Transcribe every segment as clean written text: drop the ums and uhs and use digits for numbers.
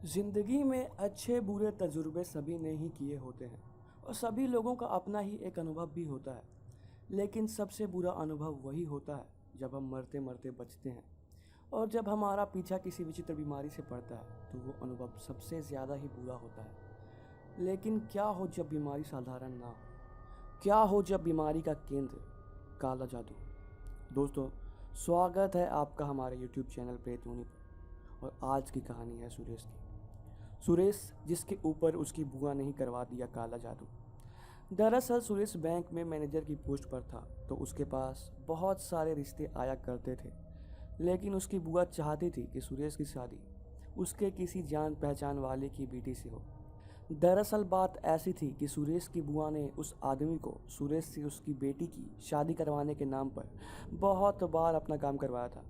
ज़िंदगी में अच्छे बुरे तजुर्बे सभी ने ही किए होते हैं और सभी लोगों का अपना ही एक अनुभव भी होता है। लेकिन सबसे बुरा अनुभव वही होता है जब हम मरते मरते बचते हैं और जब हमारा पीछा किसी विचित्र बीमारी से पड़ता है तो वो अनुभव सबसे ज़्यादा ही बुरा होता है। लेकिन क्या हो जब बीमारी साधारण ना हो? क्या हो जब बीमारी का केंद्र काला जादू? दोस्तों, स्वागत है आपका हमारे यूट्यूब चैनल प्रेतयूनी पर। और आज की कहानी है सुरेश की। सुरेश जिसके ऊपर उसकी बुआ ने ही करवा दिया काला जादू। दरअसल सुरेश बैंक में मैनेजर की पोस्ट पर था तो उसके पास बहुत सारे रिश्ते आया करते थे। लेकिन उसकी बुआ चाहती थी कि सुरेश की शादी उसके किसी जान पहचान वाले की बेटी से हो। दरअसल बात ऐसी थी कि सुरेश की बुआ ने उस आदमी को सुरेश से उसकी बेटी की शादी करवाने के नाम पर बहुत बार अपना काम करवाया था।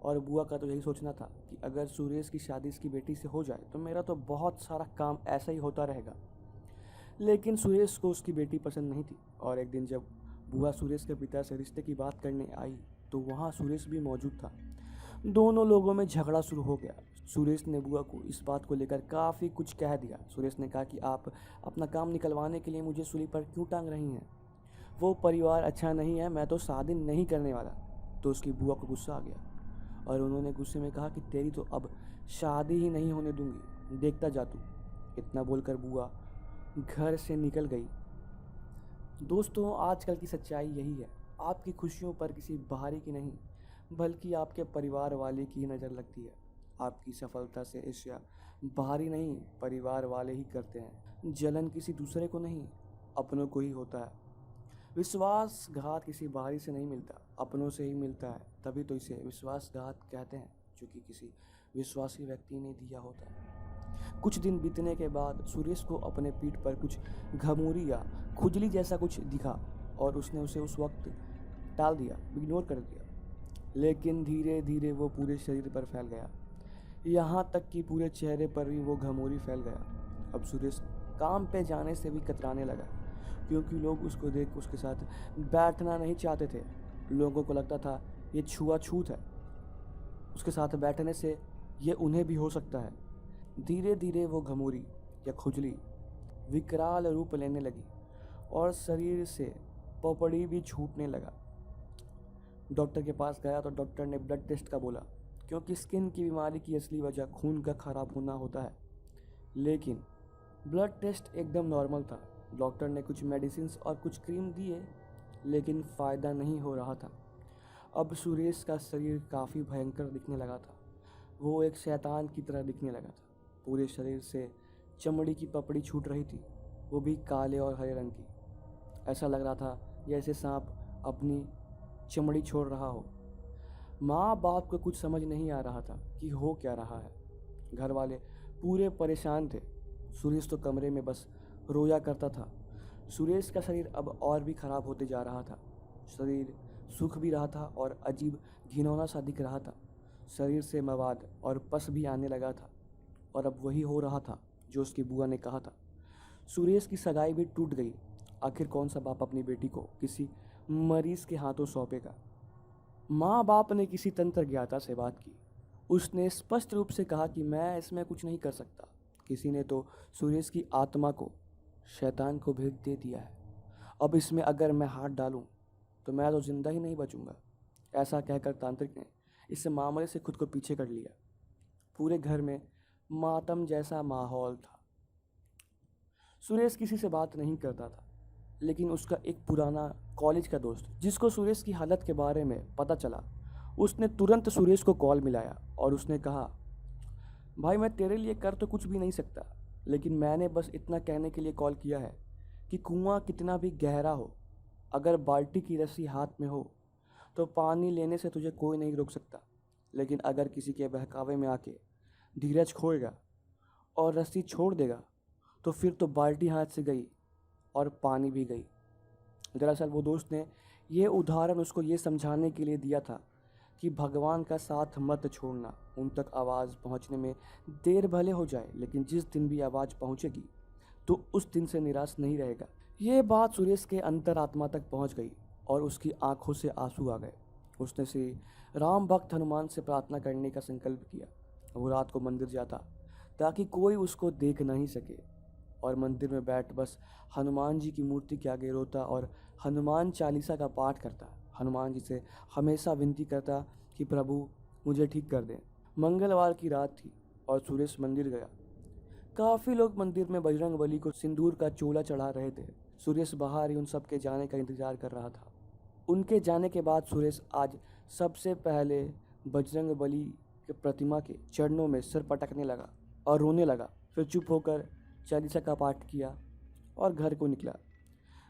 और बुआ का तो यही सोचना था कि अगर सुरेश की शादी इसकी बेटी से हो जाए तो मेरा तो बहुत सारा काम ऐसा ही होता रहेगा। लेकिन सुरेश को उसकी बेटी पसंद नहीं थी और एक दिन जब बुआ सुरेश के पिता से रिश्ते की बात करने आई तो वहाँ सुरेश भी मौजूद था। दोनों लोगों में झगड़ा शुरू हो गया। सुरेश ने बुआ को इस बात को लेकर काफ़ी कुछ कह दिया। सुरेश ने कहा कि आप अपना काम निकलवाने के लिए मुझे सूली पर क्यों टांग रही हैं? वो परिवार अच्छा नहीं है, मैं तो शादी नहीं करने वाला। तो उसकी बुआ को गुस्सा आ गया और उन्होंने गुस्से में कहा कि तेरी तो अब शादी ही नहीं होने दूंगी, देखता जा तू। इतना बोलकर बुआ घर से निकल गई। दोस्तों, आजकल की सच्चाई यही है। आपकी खुशियों पर किसी बाहरी की नहीं बल्कि आपके परिवार वाले की ही नज़र लगती है। आपकी सफलता से ईर्ष्या बाहरी नहीं, परिवार वाले ही करते हैं। जलन किसी दूसरे को नहीं, अपनों को ही होता है। विश्वासघात किसी बाहरी से नहीं मिलता, अपनों से ही मिलता है। तभी तो इसे विश्वासघात कहते हैं, जो कि किसी विश्वासी व्यक्ति ने दिया होता है। कुछ दिन बीतने के बाद सुरेश को अपने पीठ पर कुछ घमूरी या खुजली जैसा कुछ दिखा और उसने उसे उस वक्त टाल दिया, इग्नोर कर दिया। लेकिन धीरे धीरे वो पूरे शरीर पर फैल गया, यहाँ तक कि पूरे चेहरे पर भी वो घमौरी फैल गया। अब सुरेश काम पे जाने से भी कतराने लगा क्योंकि लोग उसको देख उसके साथ बैठना नहीं चाहते थे। लोगों को लगता था ये छुआछूत है, उसके साथ बैठने से ये उन्हें भी हो सकता है। धीरे धीरे वो घमौरी या खुजली विकराल रूप लेने लगी और शरीर से पपड़ी भी छूटने लगा। डॉक्टर के पास गया तो डॉक्टर ने ब्लड टेस्ट का बोला, क्योंकि स्किन की बीमारी की असली वजह खून का खराब होना होता है। लेकिन ब्लड टेस्ट एकदम नॉर्मल था। डॉक्टर ने कुछ मेडिसिन और कुछ क्रीम दिए लेकिन फ़ायदा नहीं हो रहा था। अब सुरेश का शरीर काफ़ी भयंकर दिखने लगा था। वो एक शैतान की तरह दिखने लगा था। पूरे शरीर से चमड़ी की पपड़ी छूट रही थी, वो भी काले और हरे रंग की। ऐसा लग रहा था जैसे सांप अपनी चमड़ी छोड़ रहा हो। माँ बाप को कुछ समझ नहीं आ रहा था कि हो क्या रहा है। घर वाले पूरे परेशान थे। सुरेश तो कमरे में बस रोया करता था। सुरेश का शरीर अब और भी खराब होते जा रहा था। शरीर सूख भी रहा था और अजीब घिनौना सा दिख रहा था। शरीर से मवाद और पस भी आने लगा था। और अब वही हो रहा था जो उसकी बुआ ने कहा था। सुरेश की सगाई भी टूट गई। आखिर कौन सा बाप अपनी बेटी को किसी मरीज के हाथों सौंपेगा? माँ बाप ने किसी तंत्र ज्ञाता से बात की। उसने स्पष्ट रूप से कहा कि मैं इसमें कुछ नहीं कर सकता। किसी ने तो सुरेश की आत्मा को शैतान को भेज दे दिया है। अब इसमें अगर मैं हाथ डालूं तो मैं तो जिंदा ही नहीं बचूंगा। ऐसा कहकर तांत्रिक ने इस मामले से खुद को पीछे कर लिया। पूरे घर में मातम जैसा माहौल था। सुरेश किसी से बात नहीं करता था, लेकिन उसका एक पुराना कॉलेज का दोस्त जिसको सुरेश की हालत के बारे में पता चला, उसने तुरंत सुरेश को कॉल मिलाया और उसने कहा, भाई मैं तेरे लिए कर तो कुछ भी नहीं सकता, लेकिन मैंने बस इतना कहने के लिए कॉल किया है कि कुआं कितना भी गहरा हो, अगर बाल्टी की रस्सी हाथ में हो तो पानी लेने से तुझे कोई नहीं रोक सकता। लेकिन अगर किसी के बहकावे में आके धीरज खोएगा और रस्सी छोड़ देगा तो फिर तो बाल्टी हाथ से गई और पानी भी गई। दरअसल वो दोस्त ने ये उदाहरण उसको ये समझाने के लिए दिया था कि भगवान का साथ मत छोड़ना। उन तक आवाज़ पहुंचने में देर भले हो जाए, लेकिन जिस दिन भी आवाज़ पहुंचेगी तो उस दिन से निराश नहीं रहेगा। ये बात सुरेश के अंतरात्मा तक पहुंच गई और उसकी आंखों से आंसू आ गए। उसने श्री राम भक्त हनुमान से प्रार्थना करने का संकल्प किया। वो रात को मंदिर जाता, ताकि कोई उसको देख नहीं सके, और मंदिर में बैठ बस हनुमान जी की मूर्ति के आगे रोता और हनुमान चालीसा का पाठ करता। हनुमान जी से हमेशा विनती करता कि प्रभु मुझे ठीक कर दें। मंगलवार की रात थी और सुरेश मंदिर गया। काफ़ी लोग मंदिर में बजरंगबली को सिंदूर का चोला चढ़ा रहे थे। सुरेश बाहर ही उन सब के जाने का इंतजार कर रहा था। उनके जाने के बाद सुरेश आज सबसे पहले बजरंगबली के प्रतिमा के चरणों में सिर पटकने लगा और रोने लगा। फिर चुप होकर चालीसा का पाठ किया और घर को निकला।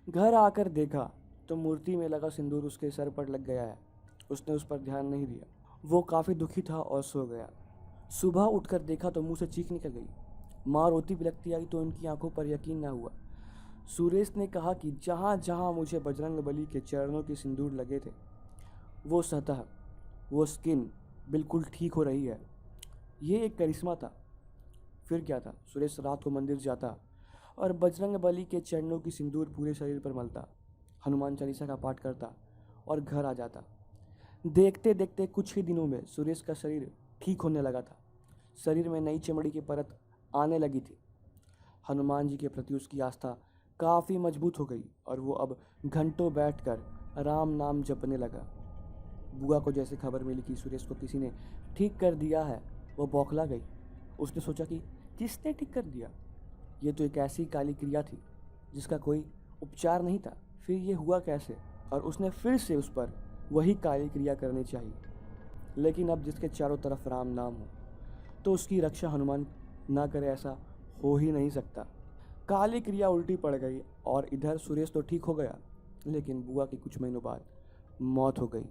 घर आकर देखा तो मूर्ति में लगा सिंदूर उसके सर पर लग गया है। उसने उस पर ध्यान नहीं दिया। वो काफ़ी दुखी था और सो गया। सुबह उठकर देखा तो मुंह से चीख निकल गई। माँ रोती बिलखती आई तो उनकी आंखों पर यकीन न हुआ। सुरेश ने कहा कि जहाँ जहाँ मुझे बजरंगबली के चरणों के सिंदूर लगे थे, वो सतह, वो स्किन बिल्कुल ठीक हो रही है। ये एक करिश्मा था। फिर क्या था, सुरेश रात को मंदिर जाता और बजरंगबली के चरणों की सिंदूर पूरे शरीर पर मलता, हनुमान चालीसा का पाठ करता और घर आ जाता। देखते देखते कुछ ही दिनों में सुरेश का शरीर ठीक होने लगा था। शरीर में नई चमड़ी की परत आने लगी थी। हनुमान जी के प्रति उसकी आस्था काफ़ी मजबूत हो गई और वो अब घंटों बैठकर राम नाम जपने लगा। बुआ को जैसे खबर मिली कि सुरेश को किसी ने ठीक कर दिया है, वो बौखला गई। उसने सोचा कि किसने ठीक कर दिया? ये तो एक ऐसी काली क्रिया थी जिसका कोई उपचार नहीं था। फिर ये हुआ कैसे? और उसने फिर से उस पर वही काली क्रिया करनी चाहिए। लेकिन अब जिसके चारों तरफ राम नाम हो तो उसकी रक्षा हनुमान ना करे, ऐसा हो ही नहीं सकता। काली क्रिया उल्टी पड़ गई और इधर सुरेश तो ठीक हो गया, लेकिन बुआ की कुछ महीनों बाद मौत हो गई।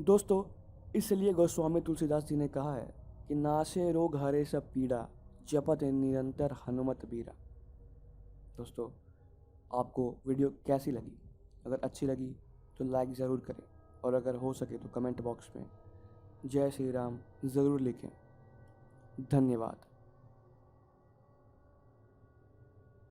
दोस्तों, इसलिए गोस्वामी तुलसीदास जी ने कहा है कि नाशे रोग हरे सब पीड़ा, जपत निरंतर हनुमत बीरा। दोस्तों, आपको वीडियो कैसी लगी? अगर अच्छी लगी तो लाइक ज़रूर करें और अगर हो सके तो कमेंट बॉक्स में जय श्री राम ज़रूर लिखें। धन्यवाद।